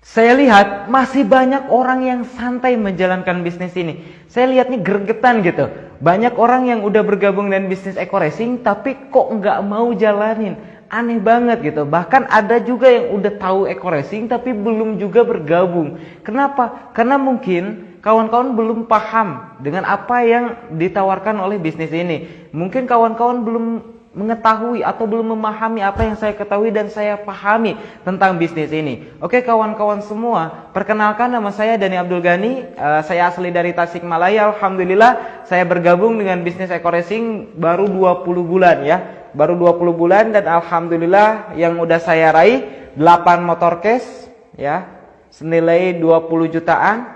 Saya lihat masih banyak orang yang santai menjalankan bisnis ini. Saya lihatnya gregetan gitu. Banyak orang yang udah bergabung dengan bisnis eco racing tapi kok nggak mau jalanin. Aneh banget gitu. Bahkan ada juga yang udah tahu eco racing tapi belum juga bergabung. Kenapa? Karena mungkin kawan-kawan belum paham dengan apa yang ditawarkan oleh bisnis ini. Mungkin kawan-kawan belum mengetahui atau belum memahami apa yang saya ketahui dan saya pahami tentang bisnis ini. Oke kawan-kawan semua, perkenalkan nama saya Dani Abdul Ghani. Saya asli dari Tasikmalaya. Alhamdulillah saya bergabung dengan bisnis eco racing baru 20 bulan ya. Baru 20 bulan dan alhamdulillah yang udah saya raih 8 motor case ya, senilai 20 jutaan.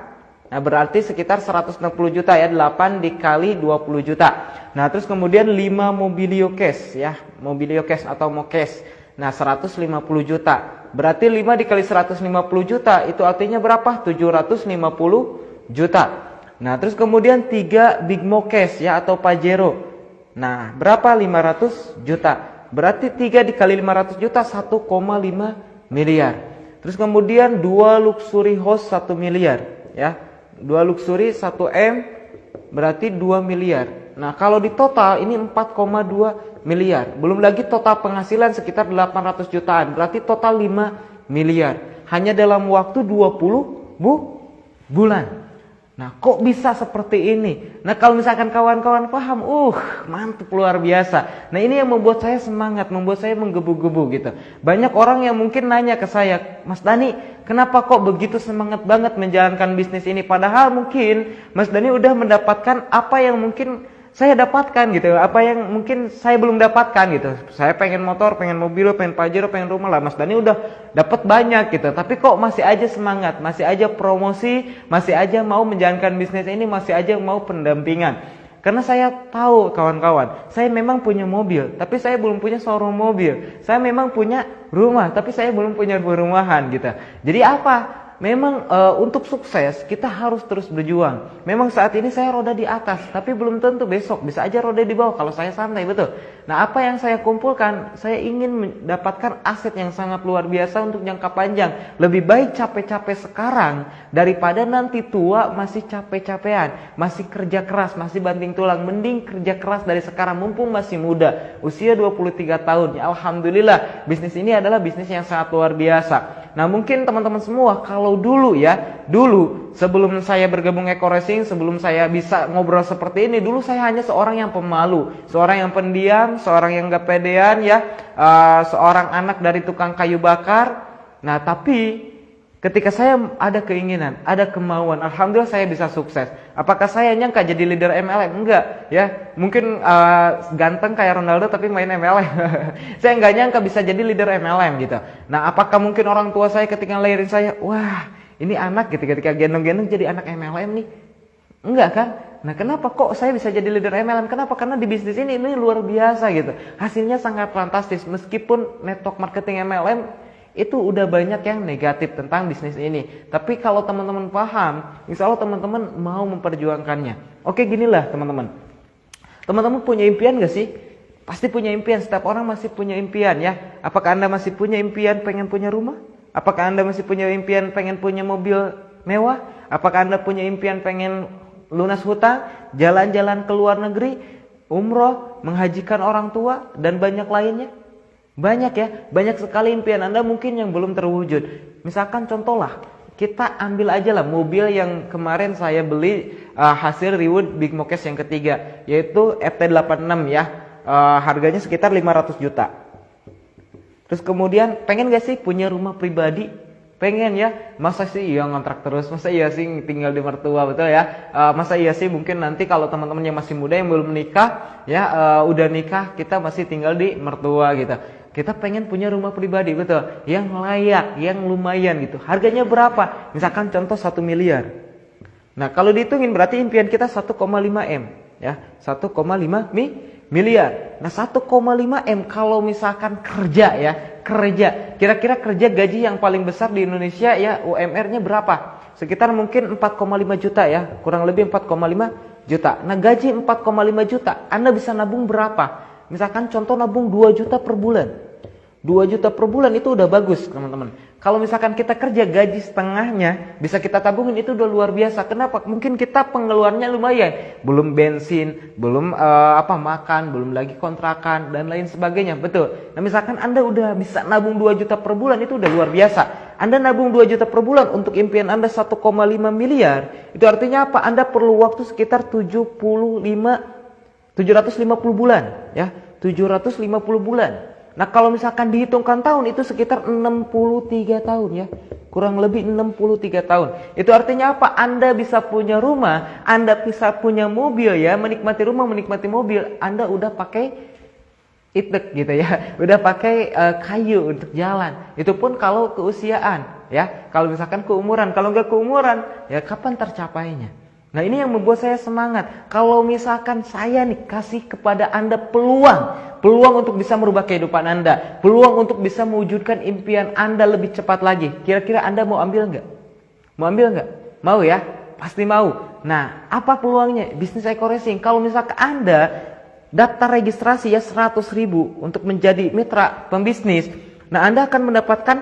Nah berarti sekitar 160 juta ya, 8 dikali 20 juta. Nah terus kemudian 5 mobilio cash ya, mobilio cash atau mokes. Nah 150 juta. Berarti 5 dikali 150 juta itu artinya berapa? 750 juta. Nah terus kemudian 3 big mokes ya atau Pajero. Nah berapa? 500 juta. Berarti 3 dikali 500 juta 1,5 miliar. Terus kemudian 2 luxury house 1 miliar ya. 2 luxury 1 M berarti 2 miliar. Nah kalau di total ini 4,2 miliar. Belum lagi total penghasilan sekitar 800 jutaan. Berarti total 5 miliar. Hanya dalam waktu 20 bulan. Nah kok bisa seperti ini? Nah kalau misalkan kawan-kawan paham, mantap luar biasa. Nah ini yang membuat saya semangat, membuat saya menggebu-gebu gitu. Banyak orang yang mungkin nanya ke saya, Mas Dani, kenapa kok begitu semangat banget menjalankan bisnis ini? Padahal mungkin Mas Dani udah mendapatkan apa yang mungkin saya dapatkan gitu, apa yang mungkin saya belum dapatkan gitu. Saya pengen motor, pengen mobil, pengen Pajero, pengen rumah lah. Mas Dani udah dapat banyak gitu. Tapi kok masih aja semangat, masih aja promosi, masih aja mau menjalankan bisnis ini, masih aja mau pendampingan. Karena saya tahu kawan-kawan, saya memang punya mobil, tapi saya belum punya showroom mobil. Saya memang punya rumah, tapi saya belum punya perumahan gitu. Jadi apa? Memang untuk sukses kita harus terus berjuang. Memang saat ini saya roda di atas, tapi belum tentu besok bisa aja roda di bawah kalau saya santai, betul. Nah apa yang saya kumpulkan, saya ingin mendapatkan aset yang sangat luar biasa untuk jangka panjang. Lebih baik capek-capek sekarang daripada nanti tua masih capek-capean, masih kerja keras, masih banting tulang. Mending kerja keras dari sekarang mumpung masih muda, usia 23 tahun. Ya, alhamdulillah bisnis ini adalah bisnis yang sangat luar biasa. Nah mungkin teman-teman semua kalau dulu sebelum saya bergabung eco racing, sebelum saya bisa ngobrol seperti ini, dulu saya hanya seorang yang pemalu, seorang yang pendiam, seorang yang gak pedean ya, seorang anak dari tukang kayu bakar. Nah tapi ketika saya ada keinginan, ada kemauan, alhamdulillah saya bisa sukses. Apakah saya nyangka jadi leader MLM? Enggak ya. Mungkin ganteng kayak Ronaldo tapi main MLM. Saya enggak nyangka bisa jadi leader MLM gitu. Nah apakah mungkin orang tua saya ketika ngelahirin saya, wah ini anak gitu, ketika gendong-gendong jadi anak MLM nih? Enggak kan? Nah kenapa kok saya bisa jadi leader MLM? Kenapa? Karena di bisnis ini luar biasa gitu. Hasilnya sangat fantastis. Meskipun network marketing MLM itu udah banyak yang negatif tentang bisnis ini. Tapi kalau teman-teman paham, insya Allah teman-teman mau memperjuangkannya. Oke ginilah teman-teman. Teman-teman punya impian gak sih? Pasti punya impian, setiap orang masih punya impian ya. Apakah Anda masih punya impian pengen punya rumah? Apakah Anda masih punya impian pengen punya mobil mewah? Apakah Anda punya impian pengen lunas hutang, jalan-jalan ke luar negeri, umroh, menghajikan orang tua, dan banyak lainnya? Banyak ya, banyak sekali impian Anda mungkin yang belum terwujud. Misalkan contohlah, kita ambil aja lah mobil yang kemarin saya beli hasil reward Big Mokes yang ketiga, yaitu FT86 ya, harganya sekitar 500 juta. Terus kemudian pengen gak sih punya rumah pribadi? Pengen ya, masa sih iya ngontrak terus, masa iya sih tinggal di mertua, betul ya. Masa iya sih mungkin nanti kalau teman-teman yang masih muda yang belum menikah ya, udah nikah kita masih tinggal di mertua gitu. Kita pengen punya rumah pribadi, betul, yang layak, yang lumayan gitu. Harganya berapa? Misalkan contoh 1 miliar. Nah kalau dihitungin berarti impian kita 1,5 M ya, 1,5 miliar. Nah 1,5 M kalau misalkan kerja ya, kira-kira kerja gaji yang paling besar di Indonesia ya, UMR-nya berapa? Sekitar mungkin 4,5 juta ya, kurang lebih 4,5 juta. Nah gaji 4,5 juta, Anda bisa nabung berapa? Misalkan contoh nabung 2 juta per bulan. 2 juta per bulan itu udah bagus teman-teman. Kalau misalkan kita kerja gaji setengahnya, bisa kita tabungin, itu udah luar biasa. Kenapa? Mungkin kita pengeluarannya lumayan. Belum bensin, belum makan, belum lagi kontrakan, dan lain sebagainya. Betul. Nah misalkan Anda udah bisa nabung 2 juta per bulan, itu udah luar biasa. Anda nabung 2 juta per bulan untuk impian Anda 1,5 miliar. Itu artinya apa? Anda perlu waktu sekitar 750 bulan. Ya, 750 bulan. Nah kalau misalkan dihitungkan tahun itu sekitar 63 tahun ya. Kurang lebih 63 tahun. Itu artinya apa? Anda bisa punya rumah, Anda bisa punya mobil ya, menikmati rumah, menikmati mobil, Anda udah pakai itek gitu ya. Udah pakai kayu untuk jalan. Itu pun kalau keusiaan ya. Kalau misalkan keumuran, kalau nggak keumuran ya kapan tercapainya? Nah ini yang membuat saya semangat. Kalau misalkan saya nih kasih kepada Anda peluang untuk bisa merubah kehidupan Anda, peluang untuk bisa mewujudkan impian Anda lebih cepat lagi. Kira-kira Anda mau ambil nggak? Mau ambil nggak? Mau ya? Pasti mau. Nah, apa peluangnya? Bisnis EcoRacing. Kalau misalkan Anda daftar registrasi ya 100.000 untuk menjadi mitra pembisnis, nah Anda akan mendapatkan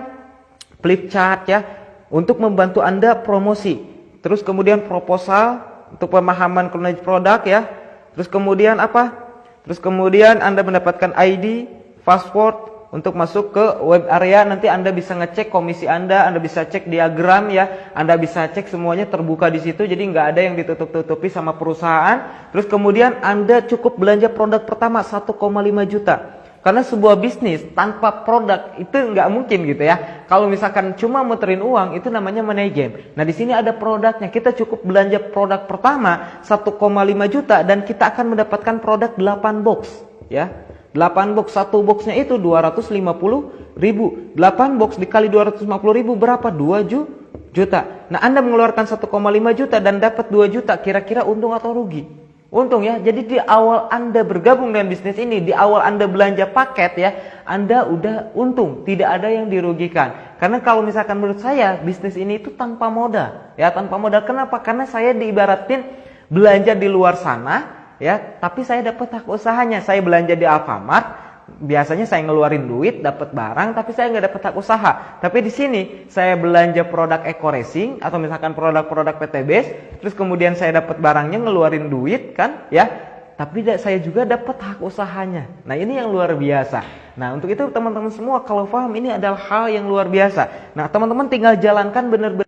flip chart ya untuk membantu Anda promosi. Terus kemudian proposal untuk pemahaman knowledge produk ya. Terus kemudian apa? Terus kemudian Anda mendapatkan ID, password untuk masuk ke web area. Nanti Anda bisa ngecek komisi Anda bisa cek diagram ya. Anda bisa cek semuanya terbuka di situ. Jadi nggak ada yang ditutup-tutupi sama perusahaan. Terus kemudian Anda cukup belanja produk pertama 1,5 juta. Karena sebuah bisnis tanpa produk itu nggak mungkin gitu ya. Kalau misalkan cuma muterin uang itu namanya money game. Nah di sini ada produknya. Kita cukup belanja produk pertama 1,5 juta dan kita akan mendapatkan produk 8 box ya. 8 box, satu boxnya itu 250.000. 8 box dikali 250.000 berapa? 2 juta. Nah Anda mengeluarkan 1,5 juta dan dapat 2 juta. Kira-kira untung atau rugi? Untung ya. Jadi di awal Anda bergabung dengan bisnis ini, di awal Anda belanja paket ya, Anda udah untung, tidak ada yang dirugikan. Karena kalau misalkan menurut saya bisnis ini itu tanpa modal, ya tanpa modal. Kenapa? Karena saya diibaratin belanja di luar sana, ya, tapi saya dapat hak usahanya. Saya belanja di Alfamart, biasanya saya ngeluarin duit, dapat barang, tapi saya nggak dapat hak usaha. Tapi di sini saya belanja produk EcoRacing atau misalkan produk-produk PTBS, terus kemudian saya dapat barangnya, ngeluarin duit kan, ya. Tapi saya juga dapat hak usahanya. Nah ini yang luar biasa. Nah untuk itu teman-teman semua kalau paham ini adalah hal yang luar biasa. Nah teman-teman tinggal jalankan benar-benar.